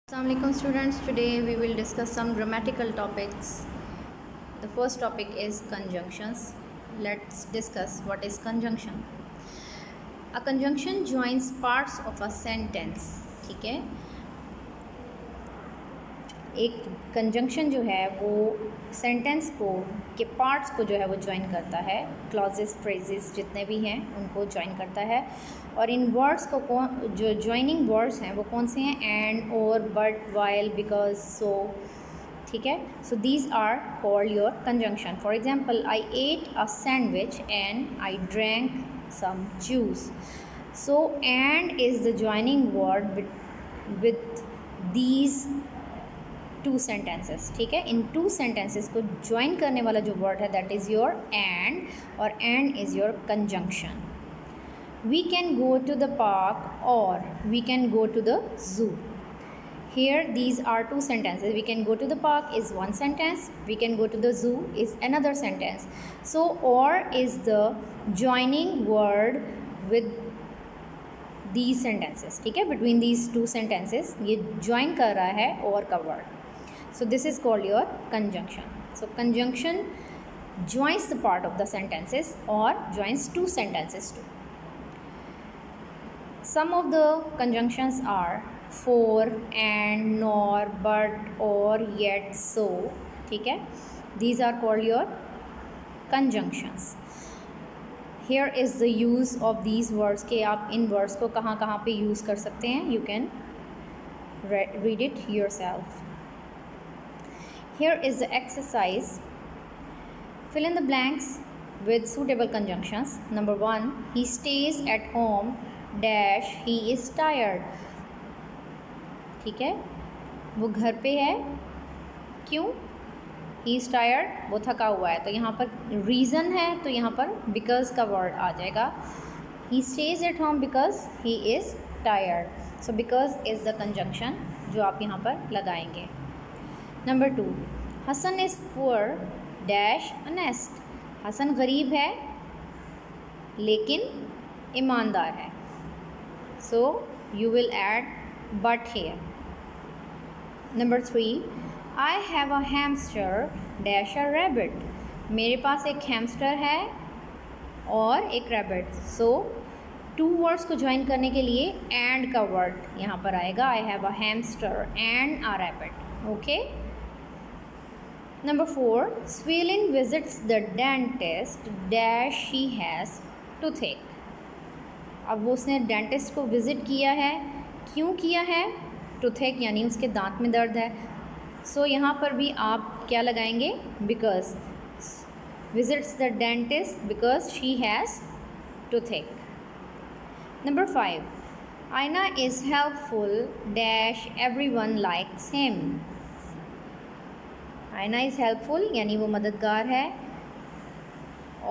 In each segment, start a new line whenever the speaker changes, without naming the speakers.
Assalamualaikum students, today we will discuss some grammatical topics. The first topic is conjunctions. Let's discuss what is conjunction. A conjunction joins parts of a sentence. ठीक है, एक conjunction जो है वो sentence को के parts को जो है वो ज्वाइन करता है, क्लॉजेस फ्रेजेस जितने भी हैं उनको ज्वाइन करता है। और इन वर्ड्स को जो ज्वाइनिंग वर्ड्स हैं वो कौन से हैं? एंड, और, बट, वाइल, बिकॉज, सो। ठीक है, so these are called your conjunction. For example, I ate a sandwich and I drank some juice. So and is the joining word with these two sentences. ठीक है, इन two sentences को join करने वाला जो word है that is your and, और and is your conjunction. We can go to the park or we can go to the zoo. Here these are two sentences. We can go to the park is one sentence, we can go to the zoo is another sentence. So or is the joining word with these sentences. ठीक है, between these two sentences ये join कर रहा है or का word. So this is called your conjunction. So conjunction joins the part of the sentences or joins two sentences too. Some of the conjunctions are for, and, nor, but, or, yet, so. ठीक है, these are called your conjunctions. Here is the use of these words कि आप इन words को कहाँ कहाँ पे use कर सकते हैं. You can read it yourself. Here is the exercise. Fill in the blanks with suitable conjunctions. Number 1, he stays at home dash he is tired. ठीक है, वो घर पे है, क्यों? ही इज़ टायर्ड, वो थका हुआ है। तो यहाँ पर रीज़न है, तो यहाँ पर बिकॉज का वर्ड आ जाएगा। He stays at home because he is tired. So because is the conjunction जो आप यहाँ पर लगाएंगे। Number 2, Hasan is poor dash honest. Hasan गरीब है लेकिन ईमानदार है। So you will add but here. Number 3, I have a hamster dash a rabbit. मेरे पास एक हैमस्टर है और एक रैबिट। सो टू वर्ड्स को ज्वाइन करने के लिए एंड का वर्ड यहाँ पर आएगा। I have a hamster and a rabbit. Okay. Number 4, Swelin visits the dentist dash she has toothache. अब वो उसने डेंटिस्ट को विज़िट किया है, क्यों किया है? टूथेक यानी उसके दांत में दर्द है। सो यहाँ पर भी आप क्या लगाएंगे? Because visits the dentist because she has toothache. Number 5, आयना is helpful dash everyone likes him. आयना इज़ हेल्पफुल यानी वो मददगार है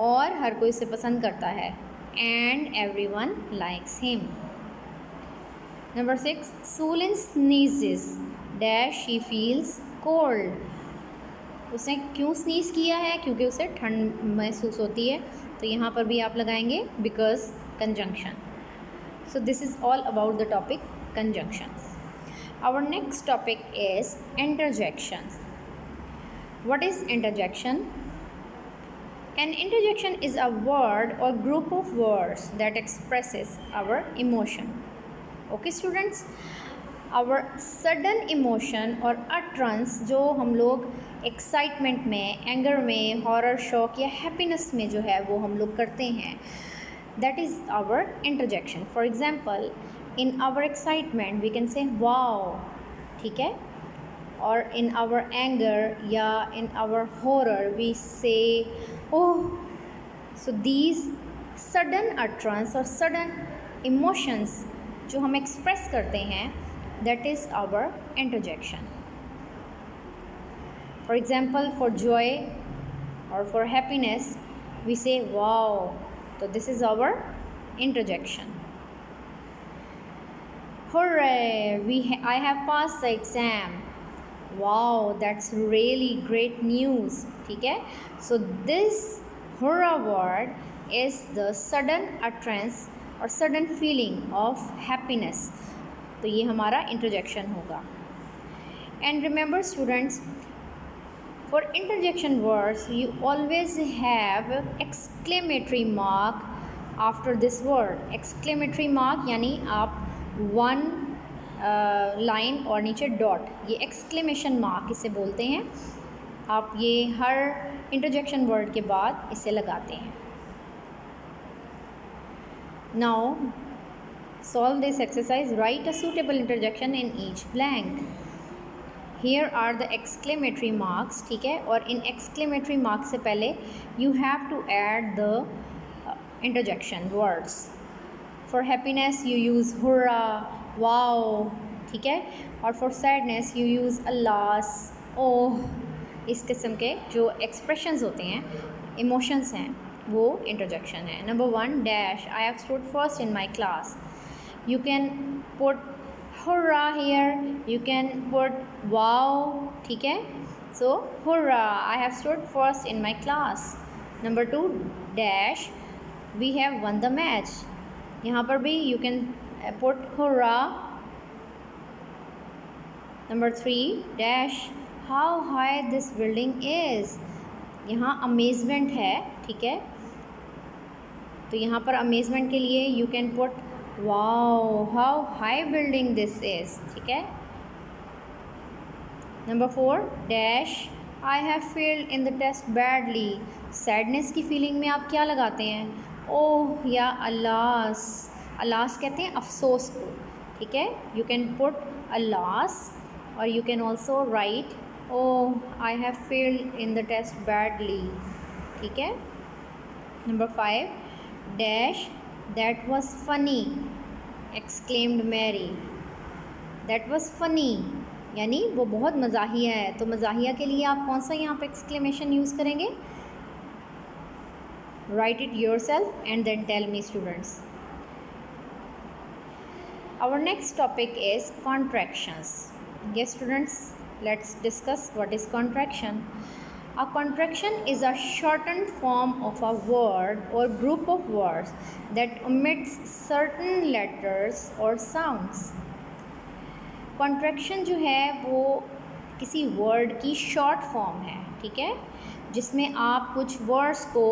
और हर कोई उसे पसंद करता है। And everyone likes him. Number 6, Sulin sneezes dash she feels cold. उसने क्यों स्नीज किया है? क्योंकि उसे ठंड महसूस होती है। तो यहाँ पर भी आप लगाएंगे because conjunction. So this is all about the topic conjunctions. Our next topic is interjections. What is interjection? An interjection is a word or group of words that expresses our emotion. Okay students, our sudden emotion और utterance जो हम लोग excitement में, anger में, horror shock या happiness में जो है वो हम लोग करते हैं, that is our interjection. For example, in our excitement we can say wow. ठीक है, or in our anger या in our horror we say oh. So these sudden utterance or sudden emotions जो हम express करते हैं that is our interjection. For example, for joy or for happiness we say wow. So this is our interjection. Hooray! I have passed the exam. Wow, that's really great news. ठीक है, so this hurrah word is the sudden utterance or sudden feeling of happiness. तो ये हमारा interjection होगा. And remember students, for interjection words you always have exclamatory mark after this word. exclamatory mark यानी आप one line और नीचे dot, ये exclamation mark इसे बोलते हैं। आप ये हर इंटरजेक्शन वर्ड के बाद इसे लगाते हैं। Now solve this exercise. Write a suitable interjection in each blank. Here are the exclamatory marks, ठीक है। और इन exclamatory marks से पहले you have to add the interjection words. For happiness you use hurrah, wow, ठीक है। और for sadness you use alas, oh। इस किस्म के जो expressions होते हैं, emotions हैं, वो interjection है। Number 1 dash, I have stood first in my class. You can put hurrah here, you can put wow, ठीक है। So hurrah, I have stood first in my class. Number 2 dash, we have won the match. यहाँ पर भी you can put hurrah. Number 3 dash, how high this building is. यहाँ amazement है, ठीक है। तो यहाँ पर amazement के लिए you can put wow, how high building this is, ठीक है। Number 4 dash, I have failed in the test badly. Sadness की feeling में आप क्या लगाते हैं? ओह या अलास। अलास कहते हैं अफसोस को, ठीक है। You can put alas और you can also write oh I have failed in the test badly, ठीक है। Number 5 dash, that was funny, exclaimed Mary. That was funny यानी वो बहुत मज़ाहिया है। तो मज़ाहिया के लिए आप कौन सा यहाँ पे एक्सक्लेमेशन यूज़ करेंगे? Write it yourself and then tell me students. Our next topic is contractions. Yes students, let's discuss what is contraction. A contraction is a shortened form of a word or group of words that omits certain letters or sounds. Contraction जो है वो किसी word की short form है, ठीक है, जिसमें आप कुछ words को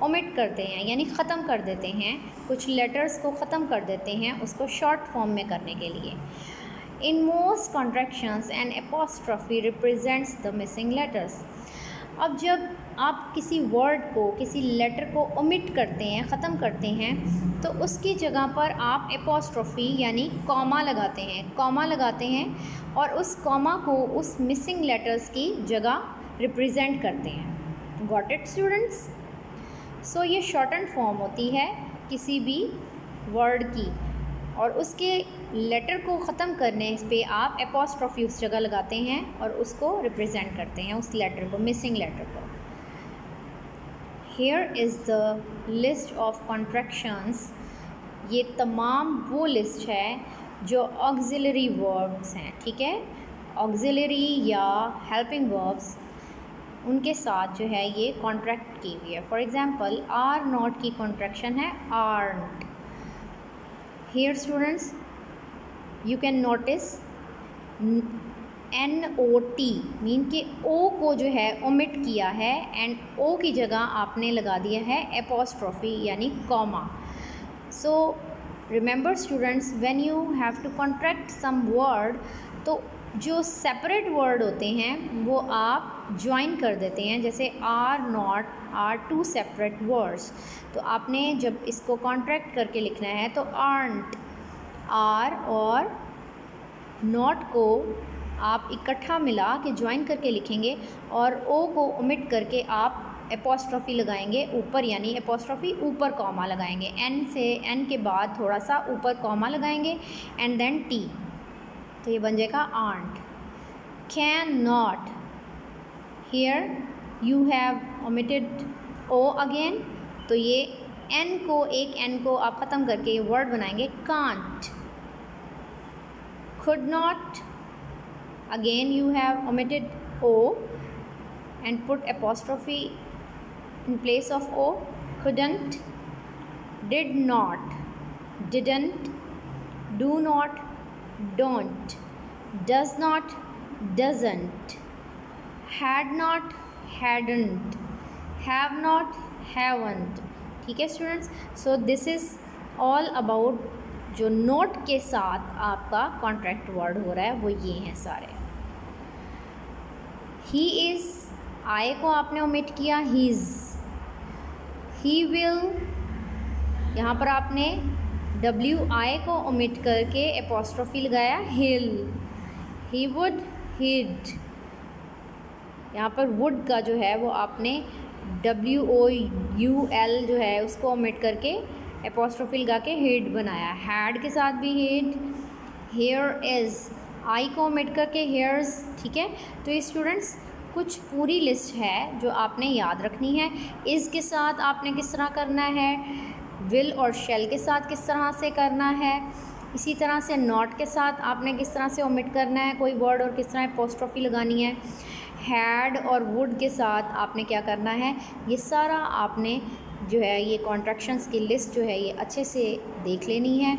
omit करते हैं यानी ख़त्म कर देते हैं, कुछ letters को ख़त्म कर देते हैं उसको short form में करने के लिए। In most contractions an apostrophe represents the missing letters. अब जब आप किसी वर्ड को, किसी लेटर को ओमिट करते हैं, ख़त्म करते हैं, तो उसकी जगह पर आप एपोस्ट्रोफी यानी कॉमा लगाते हैं, कॉमा लगाते हैं और उस कॉमा को उस मिसिंग लेटर्स की जगह रिप्रेजेंट करते हैं। Got it students? सो ये शॉर्टन फॉर्म होती है किसी भी वर्ड की और उसके लेटर को ख़त्म करने पे आप एपोस्ट्रोफी उस जगह लगाते हैं और उसको रिप्रेजेंट करते हैं, उस लेटर को, मिसिंग लेटर को। Here is the list of contractions. ये तमाम वो लिस्ट है जो ऑक्सिलरी वर्ब्स हैं, ठीक है। ऑक्सिलरी या हेल्पिंग वर्ब्स उनके साथ जो है ये कॉन्ट्रैक्ट की हुई है। फॉर एग्ज़ाम्पल आर नॉट की कॉन्ट्रैक्शन है आर्नट। Here students you can notice NOT mean के O को जो है ओमिट किया है एंड O की जगह आपने लगा दिया है एपोस्ट्रोफी यानी comma. So remember students, when you have to contract some word तो जो सेपरेट वर्ड होते हैं वो आप ज्वाइन कर देते हैं, जैसे are not are two separate words. तो आपने जब इसको कॉन्ट्रैक्ट करके लिखना है तो आर्नट, आर और नॉट को आप इकट्ठा मिला के ज्वाइन करके लिखेंगे और ओ को ओमिट करके आप एपोस्ट्रोफी लगाएंगे ऊपर, यानी एपोस्ट्रोफी ऊपर कॉमा लगाएंगे, एन से एन के बाद थोड़ा सा ऊपर कॉमा लगाएंगे एंड देन टी, तो ये बन जाएगा aren't. Can not, here you have omitted O again, तो ये एन को, एक एन को आप ख़त्म करके ये वर्ड बनाएंगे can't. could not, again you have omitted O and put apostrophe in place of O, couldn't, did not, didn't, do not, don't, does not, doesn't, had not, hadn't, have not, haven't. ठीक है students, so this is all about जो note के साथ आपका contract word हो रहा है वो ये हैं सारे. ही इज़, आई को आपने ओमिट किया, हीज़. ही विल, यहाँ पर आपने WI को ओमिट करके एपोस्ट्रोफी लगाया, हिल. He would, hide. यहाँ पर वुड का जो है वो आपने WOUL जो है उसको ओमिट करके एपोस्ट्रोफी लगा के हिड बनाया. हैड के साथ भी हिड. हेयर इज़, आई को ओमिट करके हेयर्स. ठीक है, तो ये स्टूडेंट्स कुछ पूरी लिस्ट है जो आपने याद रखनी है. इज़ के साथ आपने किस तरह करना है, विल और शेल के साथ किस तरह से करना है, इसी तरह से नॉट के साथ आपने किस तरह से ओमिट करना है कोई वर्ड और किस तरह एपोस्ट्रोफी लगानी है. हैड और वुड के साथ आपने क्या करना है, ये सारा आपने जो है ये कॉन्ट्रैक्शंस की लिस्ट जो है ये अच्छे से देख लेनी है.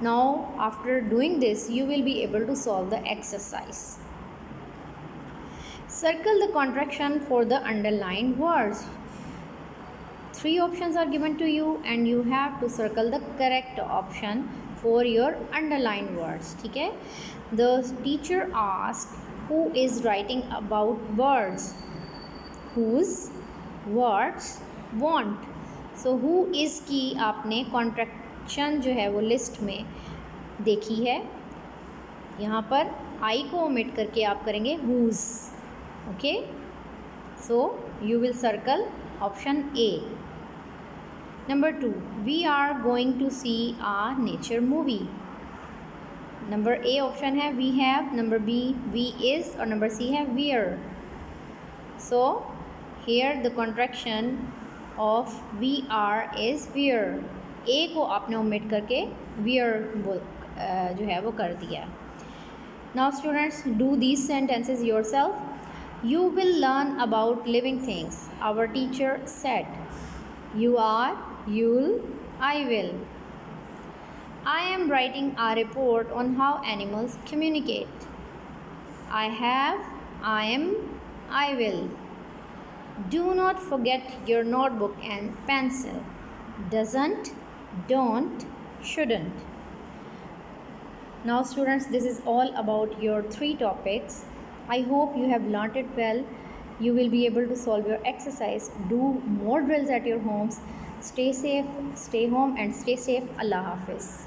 Now after doing this you will be able to solve the exercise. Circle the contraction for the underlined words. 3 options are given to you and you have to circle the correct option for your underlined words. ठीक है, the teacher asked who is writing about birds, whose, words, want. So who is की आपने contraction जो है वो list में देखी है. यहाँ पर I को ओमिट करके आप करेंगे whose. Okay, so you will circle option A. Number 2, we are going to see a nature movie. Number A option है we have, number B we is और number C है were. So here the contraction of we are is were. A को आपने omit करके were जो है वो कर दिया. Now students, do these sentences yourself. You will learn about living things. Our teacher said. You are, you'll, I will. I am writing a report on how animals communicate. I have, I am, I will. Do not forget your notebook and pencil. Doesn't, don't, shouldn't. Now students, this is all about your 3 topics. I hope you have learnt it well. You will be able to solve your exercise. Do more drills at your homes. Stay safe, stay home and stay safe. Allah Hafiz.